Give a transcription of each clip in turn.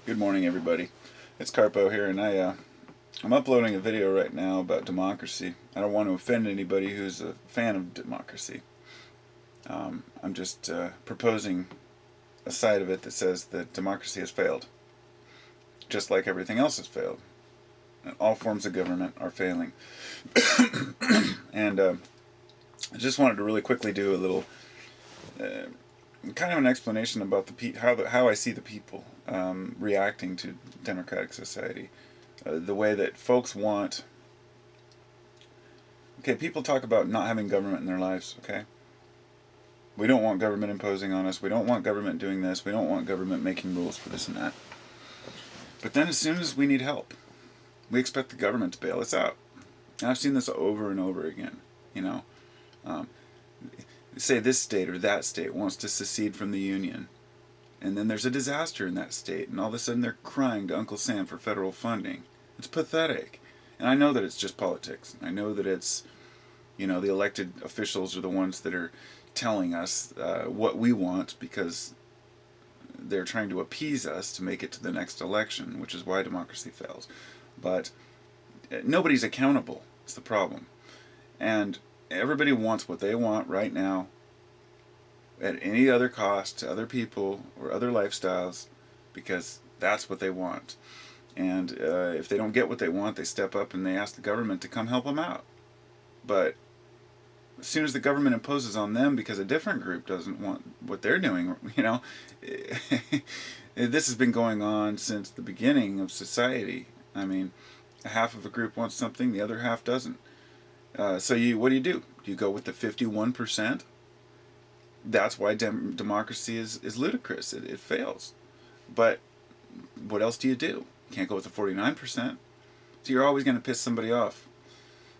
Good morning, everybody. It's Carpo here, and I'm uploading a video right now about democracy. I don't want to offend anybody who's a fan of democracy. I'm just proposing a side of it that says that democracy has failed, just like everything else has failed. And all forms of government are failing. And I just wanted to really quickly do a little kind of an explanation about how I see the people reacting to democratic society. The way that folks want. Okay, people talk about not having government in their lives, okay? We don't want government imposing on us. We don't want government doing this. We don't want government making rules for this and that. But then as soon as we need help, we expect the government to bail us out. And I've seen this over and over again, you know. Um, Say this state or that state wants to secede from the Union. And then there's a disaster in that state, and all of a sudden they're crying to Uncle Sam for federal funding. It's pathetic. And I know that it's just politics. I know that it's, the elected officials are the ones that are telling us what we want because they're trying to appease us to make it to the next election, which is why democracy fails. But nobody's accountable. It's the problem. And everybody wants what they want right now at any other cost to other people or other lifestyles because that's what they want. And if they don't get what they want, they step up and they ask the government to come help them out. But as soon as the government imposes on them because a different group doesn't want what they're doing, this has been going on since the beginning of society. I mean, half of a group wants something, the other half doesn't. So what do? Do you go with the 51%? That's why democracy is ludicrous. It fails. But what else do? You can't go with the 49%. So you're always going to piss somebody off.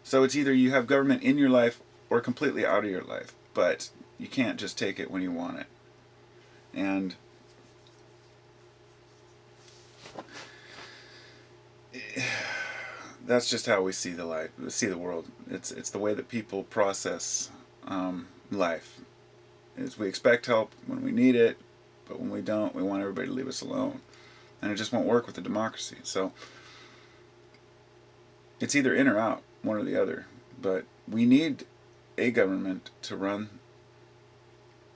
So it's either you have government in your life or completely out of your life. But you can't just take it when you want it. And that's just how we see the world. It's the way that people process life. We expect help when we need it, but when we don't, we want everybody to leave us alone. And it just won't work with the democracy. So it's either in or out, one or the other. But we need a government to run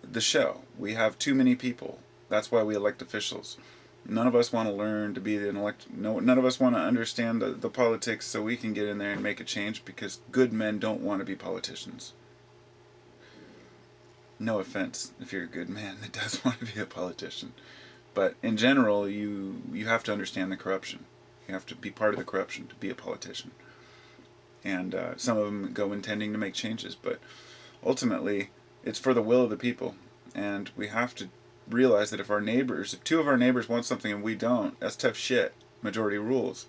the show. We have too many people. That's why we elect officials. None of us want to learn to be an elect. No, none of us want to understand the politics so we can get in there and make a change because good men don't want to be politicians. No offense if you're a good man that does want to be a politician. But in general, you have to understand the corruption. You have to be part of the corruption to be a politician. And some of them go intending to make changes, but ultimately, it's for the will of the people. And we have to realize that if two of our neighbors want something and we don't, that's tough shit. Majority rules.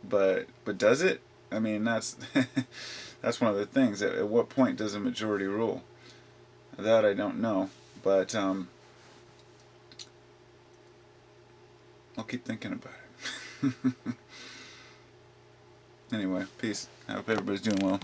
But does it? I mean, that's that's one of the things. At what point does a majority rule? That I don't know. But I'll keep thinking about it. Anyway, peace. I hope everybody's doing well.